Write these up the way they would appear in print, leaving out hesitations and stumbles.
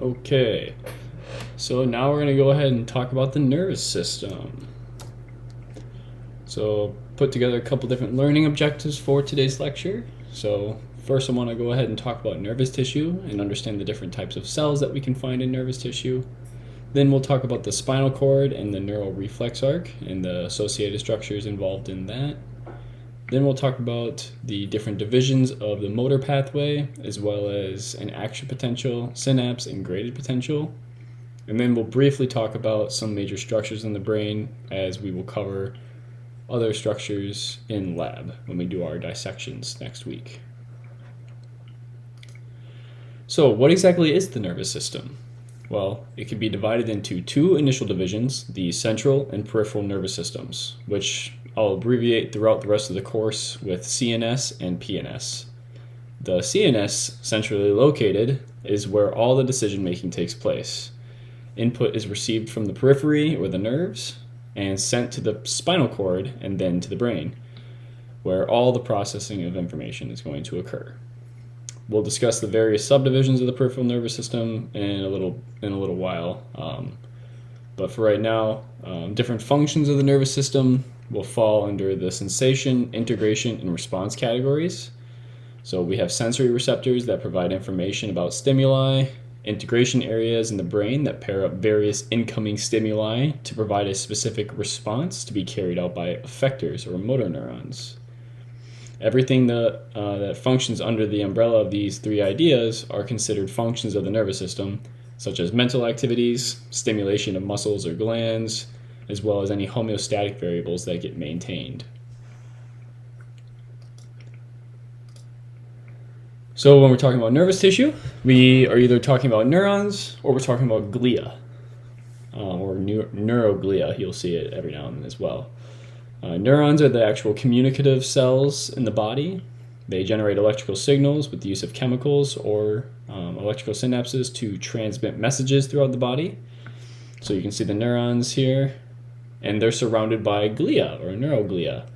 Okay, so now we're going to go ahead and talk about the nervous system. So put together a couple different learning objectives for today's lecture. So first I want to go ahead and talk about nervous tissue and understand the different types of cells that we can find in nervous tissue. Then we'll talk about the spinal cord and the neural reflex arc and the associated structures involved in that. Then we'll talk about the different divisions of the motor pathway, as well as an action potential, synapse, and graded potential. And then we'll briefly talk about some major structures in the brain, as we will cover other structures in lab when we do our dissections next week. So what exactly is the nervous system? Well, it can be divided into two initial divisions, the central and peripheral nervous systems, which I'll abbreviate throughout the rest of the course with CNS and PNS. The CNS, centrally located, is where all the decision making takes place. Input is received from the periphery or the nerves and sent to the spinal cord and then to the brain, where all the processing of information is going to occur. We'll discuss the various subdivisions of the peripheral nervous system in a little while, but for right now, different functions of the nervous system will fall under the sensation, integration, and response categories. So we have sensory receptors that provide information about stimuli, integration areas in the brain that pair up various incoming stimuli to provide a specific response to be carried out by effectors or motor neurons. Everything that functions under the umbrella of these three ideas are considered functions of the nervous system, such as mental activities, stimulation of muscles or glands, as well as any homeostatic variables that get maintained. So when we're talking about nervous tissue, we are either talking about neurons or we're talking about glia, or neuroglia. You'll see it every now and then as well. Neurons are the actual communicative cells in the body. They generate electrical signals with the use of chemicals or electrical synapses to transmit messages throughout the body. So you can see the neurons here, and they're surrounded by glia or neuroglia.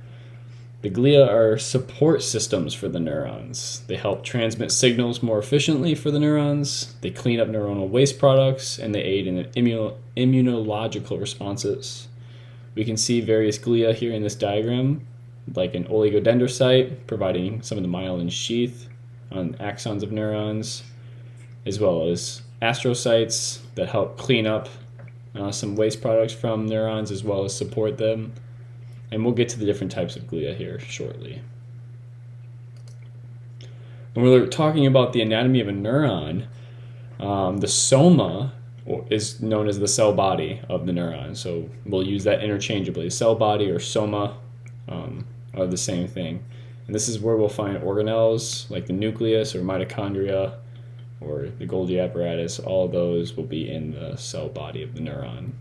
The glia are support systems for the neurons. They help transmit signals more efficiently for the neurons. They clean up neuronal waste products, and they aid in immunological responses. We can see various glia here in this diagram, like an oligodendrocyte, providing some of the myelin sheath on axons of neurons, as well as astrocytes that help clean up some waste products from neurons as well as support them. And we'll get to the different types of glia here shortly. When we're talking about the anatomy of a neuron, the soma is known as the cell body of the neuron. So we'll use that interchangeably. Cell body or soma are the same thing. And this is where we'll find organelles like the nucleus or mitochondria or the Golgi apparatus. All those will be in the cell body of the neuron.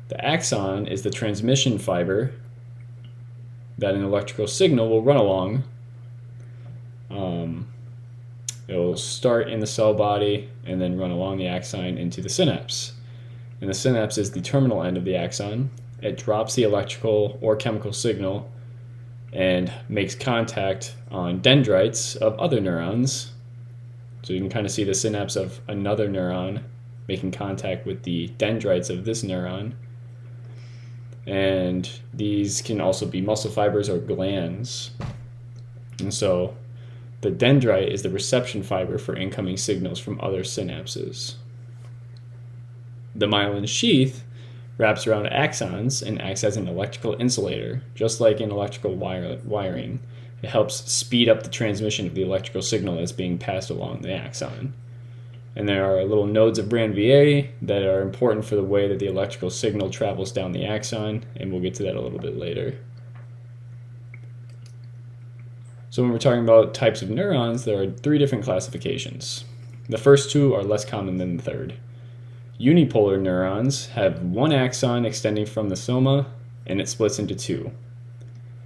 The axon is the transmission fiber that an electrical signal will run along. It will start in the cell body and then run along the axon into the synapse. And the synapse is the terminal end of the axon. It drops the electrical or chemical signal and makes contact on dendrites of other neurons. So you can kind of see the synapse of another neuron making contact with the dendrites of this neuron. And these can also be muscle fibers or glands. And so the dendrite is the reception fiber for incoming signals from other synapses. The myelin sheath wraps around axons and acts as an electrical insulator, just like in electrical wiring. It helps speed up the transmission of the electrical signal that's being passed along the axon. And there are little nodes of Branvier that are important for the way that the electrical signal travels down the axon, and we'll get to that a little bit later. So when we're talking about types of neurons, there are three different classifications. The first two are less common than the third. Unipolar neurons have one axon extending from the soma, and it splits into two.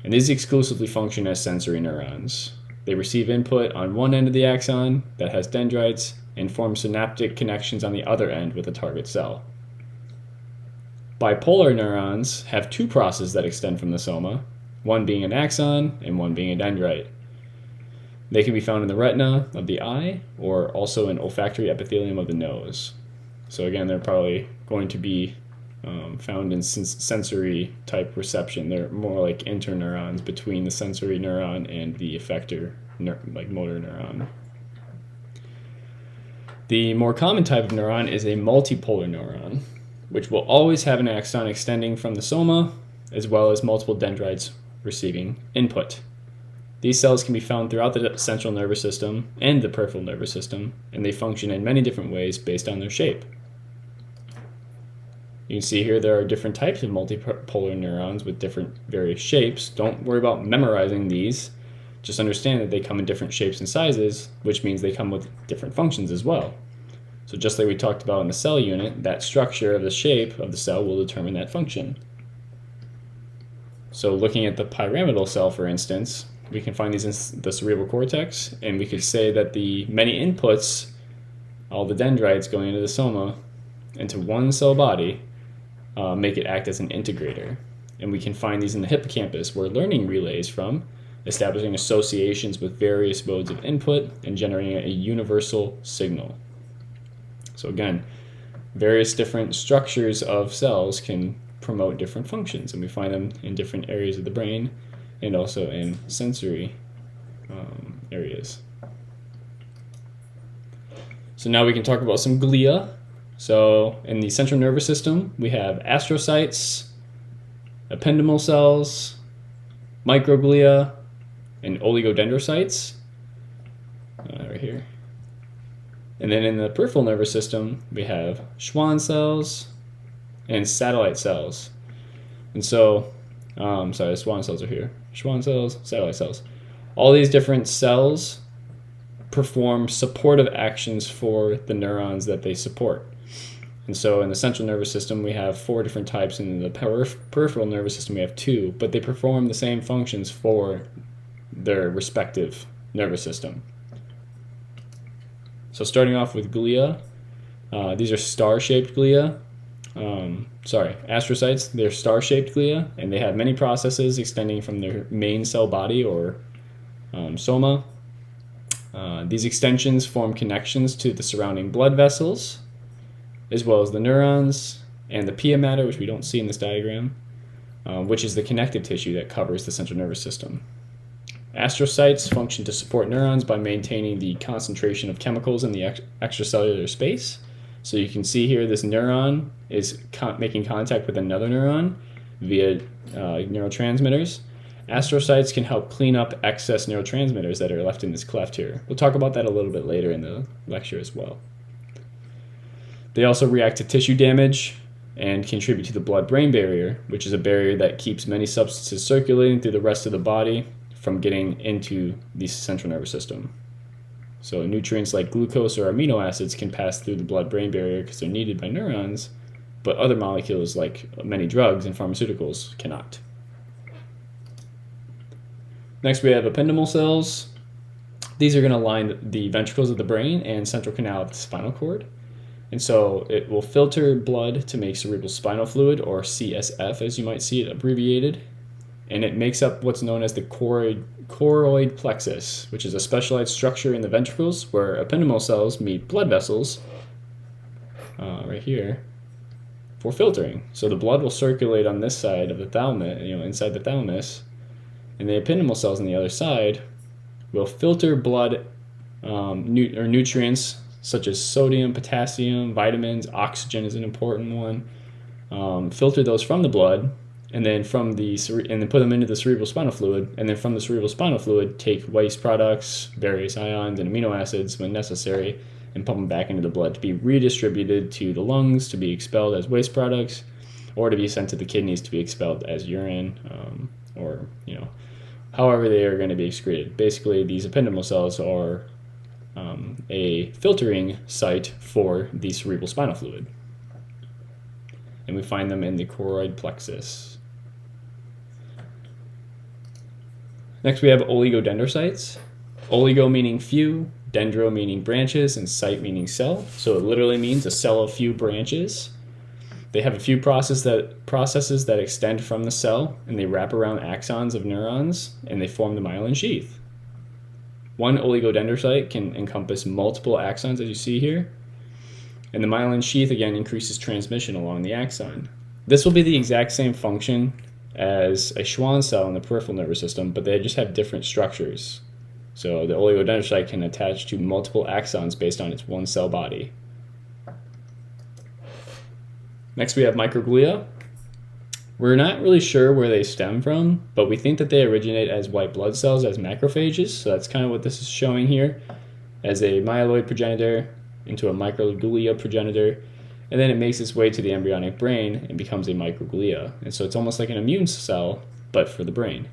And these exclusively function as sensory neurons. They receive input on one end of the axon that has dendrites and form synaptic connections on the other end with the target cell. Bipolar neurons have two processes that extend from the soma, one being an axon and one being a dendrite. They can be found in the retina of the eye or also in olfactory epithelium of the nose. So again, they're probably going to be found in sensory type reception. They're more like interneurons between the sensory neuron and the effector, like motor neuron. The more common type of neuron is a multipolar neuron, which will always have an axon extending from the soma, as well as multiple dendrites receiving input. These cells can be found throughout the central nervous system and the peripheral nervous system, and they function in many different ways based on their shape. You can see here there are different types of multipolar neurons with different various shapes. Don't worry about memorizing these. Just understand that they come in different shapes and sizes, which means they come with different functions as well. So just like we talked about in the cell unit, that structure of the shape of the cell will determine that function. So looking at the pyramidal cell, for instance, we can find these in the cerebral cortex, and we could say that the many inputs, all the dendrites going into the soma, into one cell body, make it act as an integrator. And we can find these in the hippocampus, where learning relays from, establishing associations with various modes of input and generating a universal signal. So again, various different structures of cells can promote different functions, and we find them in different areas of the brain and also in sensory areas. So now we can talk about some glia. So in the central nervous system, we have astrocytes, ependymal cells, microglia, and oligodendrocytes, right here. And then in the peripheral nervous system, we have Schwann cells and satellite cells. And so, sorry, Schwann cells are here. Schwann cells, satellite cells. All these different cells perform supportive actions for the neurons that they support. And so in the central nervous system, we have 4 different types, and in the peripheral nervous system, we have 2, but they perform the same functions for their respective nervous system. So starting off with glia, these are star-shaped glia. Astrocytes, they're star-shaped glia, and they have many processes extending from their main cell body, or soma. These extensions form connections to the surrounding blood vessels, as well as the neurons and the pia mater, which we don't see in this diagram, which is the connective tissue that covers the central nervous system. Astrocytes function to support neurons by maintaining the concentration of chemicals in the extracellular space. So you can see here this neuron is making contact with another neuron via neurotransmitters. Astrocytes can help clean up excess neurotransmitters that are left in this cleft here. We'll talk about that a little bit later in the lecture as well. They also react to tissue damage and contribute to the blood-brain barrier, which is a barrier that keeps many substances circulating through the rest of the body from getting into the central nervous system. So nutrients like glucose or amino acids can pass through the blood-brain barrier because they're needed by neurons, but other molecules like many drugs and pharmaceuticals cannot. Next we have ependymal cells. These are going to line the ventricles of the brain and central canal of the spinal cord. And so it will filter blood to make cerebral spinal fluid, or CSF as you might see it abbreviated. And it makes up what's known as the choroid plexus, which is a specialized structure in the ventricles where ependymal cells meet blood vessels, right here, for filtering. So the blood will circulate on this side of the thalamus, inside the thalamus, and the ependymal cells on the other side will filter blood or nutrients such as sodium, potassium, vitamins, oxygen is an important one. Filter those from the blood, and then put them into the cerebral spinal fluid, and then from the cerebral spinal fluid take waste products, various ions and amino acids when necessary, and pump them back into the blood to be redistributed to the lungs to be expelled as waste products, or to be sent to the kidneys to be expelled as urine, or however they are going to be excreted. Basically, these ependymal cells are a filtering site for the cerebral spinal fluid, and we find them in the choroid plexus. Next we have oligodendrocytes. Oligo meaning few, dendro meaning branches, and cyte meaning cell. So it literally means a cell of few branches. They have a few processes that extend from the cell, and they wrap around axons of neurons, and they form the myelin sheath. One oligodendrocyte can encompass multiple axons, as you see here, and the myelin sheath again increases transmission along the axon. This will be the exact same function as a Schwann cell in the peripheral nervous system, but they just have different structures. So the oligodendrocyte can attach to multiple axons based on its one cell body. Next we have microglia. We're not really sure where they stem from, but we think that they originate as white blood cells, as macrophages, so that's kind of what this is showing here, as a myeloid progenitor into a microglia progenitor, and then it makes its way to the embryonic brain and becomes a microglia. And so it's almost like an immune cell, but for the brain.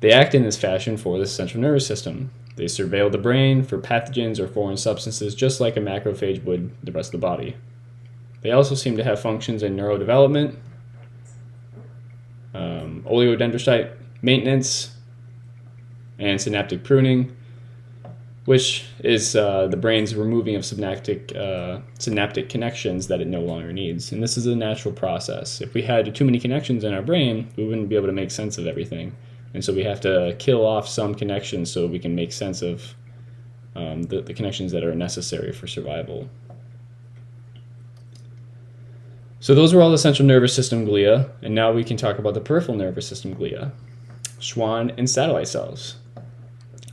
They act in this fashion for the central nervous system. They surveil the brain for pathogens or foreign substances just like a macrophage would the rest of the body. They also seem to have functions in neurodevelopment, oligodendrocyte maintenance, and synaptic pruning, which is the brain's removing of synaptic connections that it no longer needs. And this is a natural process. If we had too many connections in our brain, we wouldn't be able to make sense of everything. And so we have to kill off some connections so we can make sense of the connections that are necessary for survival. So those were all the central nervous system glia, and now we can talk about the peripheral nervous system glia, Schwann and satellite cells.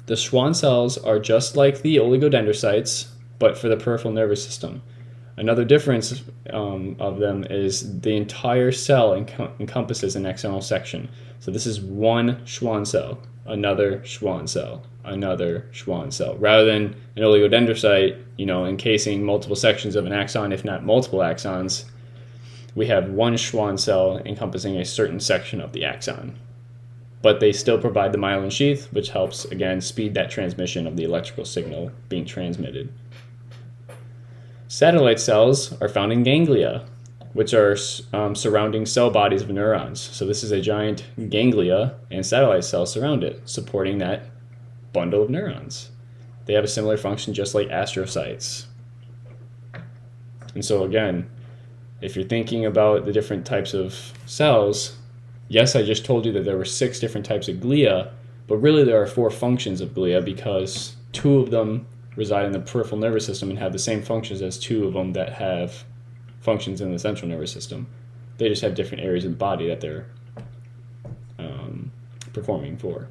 The Schwann cells are just like the oligodendrocytes, but for the peripheral nervous system. Another difference of them is the entire cell encompasses an axonal section. So this is one Schwann cell, another Schwann cell, another Schwann cell, rather than an oligodendrocyte, encasing multiple sections of an axon, if not multiple axons. We have one Schwann cell encompassing a certain section of the axon. But they still provide the myelin sheath, which helps, again, speed that transmission of the electrical signal being transmitted. Satellite cells are found in ganglia, which are surrounding cell bodies of neurons. So this is a giant ganglia, and satellite cells surround it, supporting that bundle of neurons. They have a similar function just like astrocytes. And so again, if you're thinking about the different types of cells, yes, I just told you that there were 6 different types of glia, but really there are 4 functions of glia because 2 of them reside in the peripheral nervous system and have the same functions as 2 of them that have functions in the central nervous system. They just have different areas of the body that they're performing for.